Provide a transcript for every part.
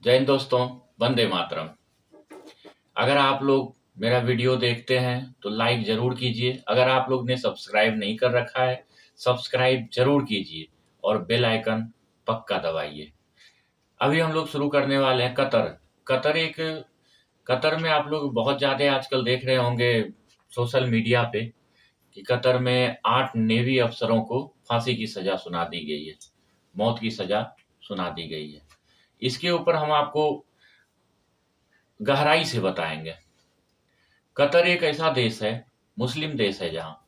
जय हिंद दोस्तों, वंदे मातरम। अगर आप लोग मेरा वीडियो देखते हैं तो लाइक ज़रूर कीजिए। अगर आप लोग ने सब्सक्राइब नहीं कर रखा है, सब्सक्राइब ज़रूर कीजिए और बेल आइकन पक्का दबाइए। अभी हम लोग शुरू करने वाले हैं कतर। कतर में आप लोग बहुत ज़्यादा आजकल देख रहे होंगे सोशल मीडिया पे कि कतर में 8 नेवी अफसरों को फांसी की सज़ा सुना दी गई है, मौत की सज़ा सुना दी गई है। इसके ऊपर हम आपको गहराई से बताएंगे। कतर एक ऐसा देश है, मुस्लिम देश है, जहाँ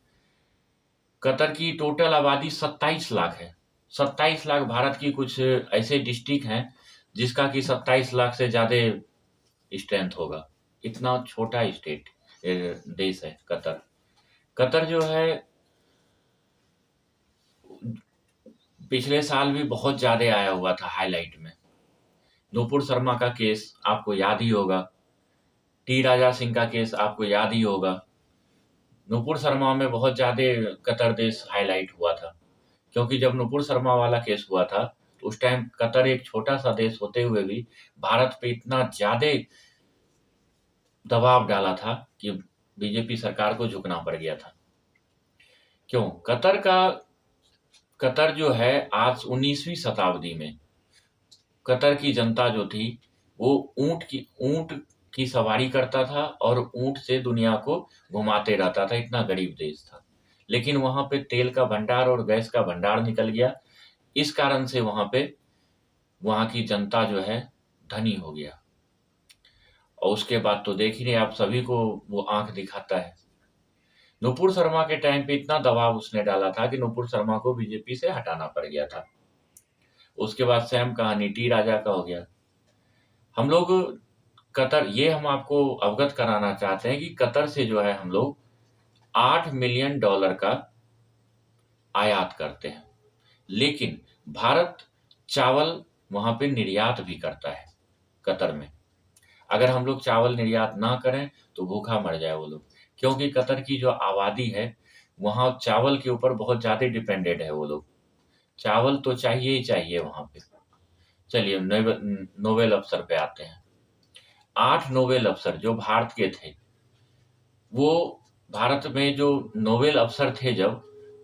कतर की टोटल आबादी 27 लाख है। 27 लाख भारत की कुछ ऐसे डिस्ट्रिक्ट हैं जिसका कि 27 लाख से ज़्यादा स्ट्रेंथ होगा। इतना छोटा स्टेट देश है कतर। कतर जो है पिछले साल भी बहुत ज़्यादा आया हुआ था हाईलाइट में। नुपुर शर्मा का केस आपको याद ही होगा, टी राजा सिंह का केस आपको याद ही होगा। नुपुर शर्मा में बहुत ज़्यादा कतर देश हाईलाइट हुआ था, क्योंकि जब नुपुर शर्मा वाला केस हुआ था तो उस टाइम कतर एक छोटा सा देश होते हुए भी भारत पे इतना ज़्यादा दबाव डाला था कि बीजेपी सरकार को झुकना पड़ गया था। क्यों? कतर जो है आज 19वीं शताब्दी में कतर की जनता जो थी वो ऊंट की सवारी करता था और ऊंट से दुनिया को घुमाते रहता था। इतना गरीब देश था, लेकिन वहां पे तेल का भंडार और गैस का भंडार निकल गया। इस कारण से वहां की जनता जो है धनी हो गया। और उसके बाद तो देख ही रहे आप सभी को वो आंख दिखाता है। नुपुर शर्मा के टाइम पे इतना दबाव उसने डाला था कि नुपुर शर्मा को बीजेपी से हटाना पड़ गया था। उसके बाद सेम कहानी टी राजा का हो गया। हम लोग हम आपको अवगत कराना चाहते हैं कि कतर से जो है हम लोग $8 मिलियन का आयात करते हैं, लेकिन भारत चावल वहां पे निर्यात भी करता है कतर में। अगर हम लोग चावल निर्यात ना करें तो भूखा मर जाए वो लोग, क्योंकि कतर की जो आबादी है वहाँ चावल के ऊपर बहुत ज़्यादा डिपेंडेंट है वो लोग। चावल तो चाहिए ही चाहिए वहाँ पे। चलिए नोबेल अफसर पे आते हैं। 8 नोबेल अफसर जो भारत के थे, वो भारत में जो नोबेल अफसर थे जब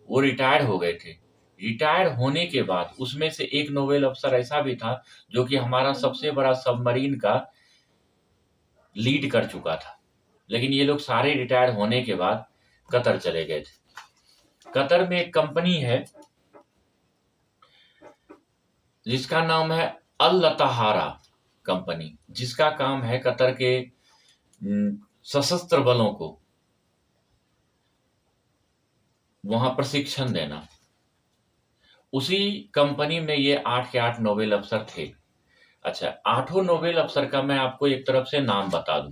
वो रिटायर हो गए थे। रिटायर होने के बाद उसमें से एक नोबेल अफसर ऐसा भी था जो कि हमारा सबसे बड़ा सबमरीन का लीड कर चुका था, लेकिन ये लोग सारे रिटायर होने के बाद कतर चले गए थे। कतर में एक कंपनी है जिसका नाम है अल लताहारा कंपनी, जिसका काम है कतर के सशस्त्र बलों को वहां प्रशिक्षण देना। उसी कंपनी में ये 8 के 8 नोबेल अफसर थे। अच्छा, 8 नोबेल अफसर का मैं आपको एक तरफ से नाम बता दूं,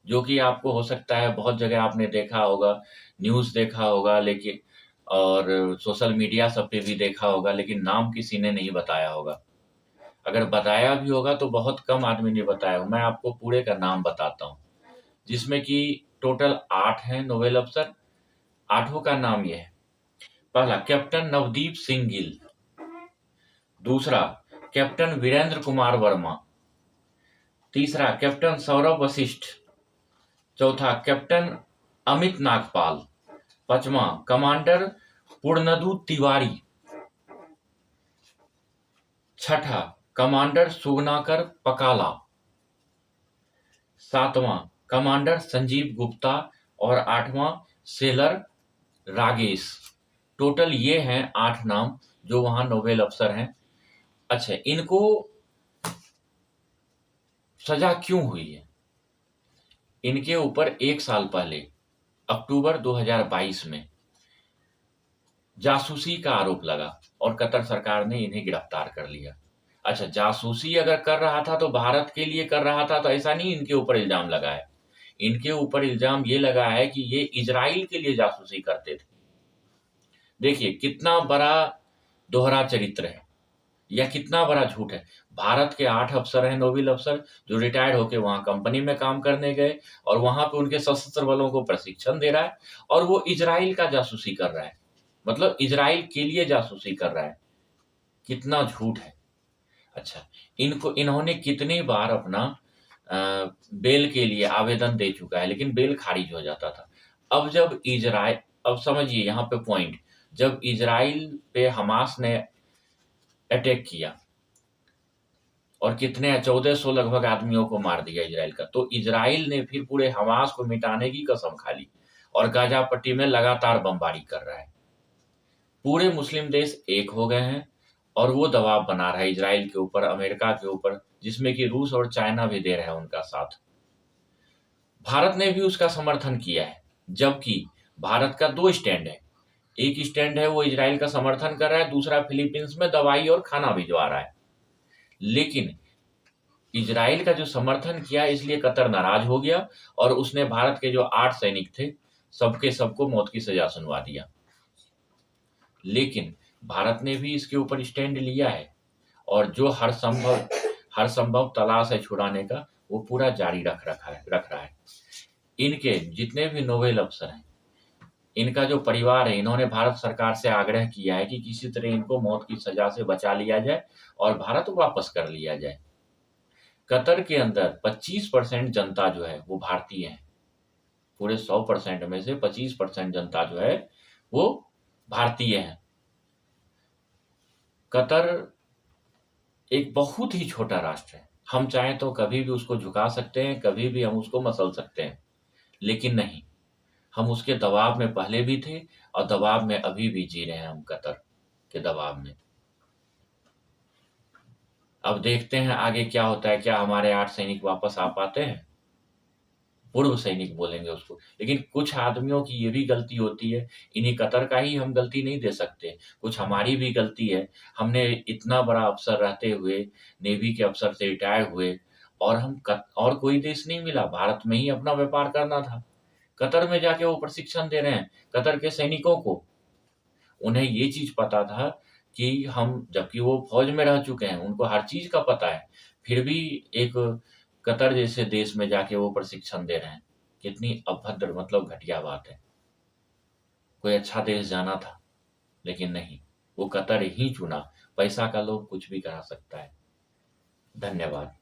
जो कि आपको हो सकता है बहुत जगह आपने देखा होगा, न्यूज़ देखा होगा, लेकिन और सोशल मीडिया सब पे भी देखा होगा, लेकिन नाम किसी ने नहीं बताया होगा। अगर बताया भी होगा तो बहुत कम आदमी ने बताया। मैं आपको पूरे का नाम बताता हूँ, जिसमें कि टोटल 8 हैं नोबेल अफसर। 8 का नाम ये है। पहला कैप्टन नवदीप सिंह गिल, दूसरा कैप्टन वीरेंद्र कुमार वर्मा, तीसरा कैप्टन सौरभ वशिष्ठ, चौथा कैप्टन अमित नागपाल, पांचवा कमांडर पूर्णदू तिवारी, छठा कमांडर सुगनाकर पकाला, सातवां कमांडर संजीव गुप्ता और आठवां सेलर रागेश। टोटल ये हैं 8 नाम जो वहां नोबेल अफसर हैं। अच्छा, इनको सजा क्यों हुई है? इनके ऊपर 1 साल पहले अक्टूबर 2022 में जासूसी का आरोप लगा और कतर सरकार ने इन्हें गिरफ्तार कर लिया। अच्छा, जासूसी अगर कर रहा था तो भारत के लिए कर रहा था, तो ऐसा नहीं इनके ऊपर इल्जाम लगा है। इनके ऊपर इल्जाम ये लगा है कि ये इजराइल के लिए जासूसी करते थे। देखिए कितना बड़ा दोहरा चरित्र है या कितना बड़ा झूठ है। भारत के 8 अफसर हैं नोबेल अफसर जो रिटायर्ड होकर वहां कंपनी में काम करने गए और वहां पे उनके सशस्त्र बलों को प्रशिक्षण दे रहा है, और वो इजराइल का जासूसी कर रहा है, मतलब इजराइल के लिए जासूसी कर रहा है। कितना झूठ है। अच्छा, इन्होंने कितनी बार अपना बेल के लिए आवेदन दे चुका है, लेकिन बेल खारिज हो जाता था। अब जब इज़राइल अब समझिए यहाँ पे पॉइंट, जब इज़राइल पे हमास ने अटैक किया और कितने 1400 लगभग आदमियों को मार दिया इज़राइल का, तो इज़राइल ने फिर पूरे हमास को मिटाने की कसम खा ली और गाज़ा पट्टी में लगातार बमबारी कर रहा है। पूरे मुस्लिम देश एक हो गए हैं और वो दबाव बना रहा है इज़राइल के ऊपर, अमेरिका के ऊपर, जिसमें कि रूस और चाइना भी दे रहे हैं उनका साथ। भारत ने भी उसका समर्थन किया है, जबकि भारत का 2 स्टैंड है। एक स्टैंड है वो इज़राइल का समर्थन कर रहा है, दूसरा फिलीपींस में दवाई और खाना भिजवा रहा है। लेकिन इज़राइल का जो समर्थन किया इसलिए कतर नाराज़ हो गया और उसने भारत के जो 8 सैनिक थे, सबके सबको मौत की सज़ा सुनवा दिया। लेकिन भारत ने भी इसके ऊपर स्टैंड लिया है और जो हर संभव तलाश है छुड़ाने का, वो पूरा जारी रख रहा है। इनके जितने भी नोबेल अफ़सर हैं, इनका जो परिवार है, इन्होंने भारत सरकार से आग्रह किया है कि किसी तरह इनको मौत की सज़ा से बचा लिया जाए और भारत वापस कर लिया जाए। कतर के अंदर 25% जनता जो है वो भारतीय है। पूरे 100% में से 25% जनता जो है वो भारतीय है। कतर एक बहुत ही छोटा राष्ट्र है। हम चाहें तो कभी भी उसको झुका सकते हैं, कभी भी हम उसको मसल सकते हैं, लेकिन नहीं, हम उसके दबाव में पहले भी थे और दबाव में अभी भी जी रहे हैं, हम कतर के दबाव में। अब देखते हैं आगे क्या होता है, क्या हमारे 8 सैनिक वापस आ पाते हैं? पूर्व सैनिक बोलेंगे उसको। लेकिन कुछ आदमियों की ये भी गलती होती है, इन्हीं कतर का ही हम गलती नहीं दे सकते, कुछ हमारी भी गलती है। हमने इतना बड़ा अफ़सर रहते हुए, नेवी के अफ़सर से रिटायर हुए और हम कत और कोई देश नहीं मिला, भारत में ही अपना व्यापार करना था। कतर में जाके वो प्रशिक्षण दे रहे हैं, कतर के सैनिकों को। उन्हें ये चीज़ पता था कि हम, जबकि वो फ़ौज में रह चुके हैं, उनको हर चीज़ का पता है, फिर भी एक कतर जैसे देश में जाके वो प्रशिक्षण दे रहे हैं। कितनी अभद्र, मतलब घटिया बात है। कोई अच्छा देश जाना था, लेकिन नहीं, वो कतर ही चुना। पैसा का लोभ कुछ भी करा सकता है। धन्यवाद।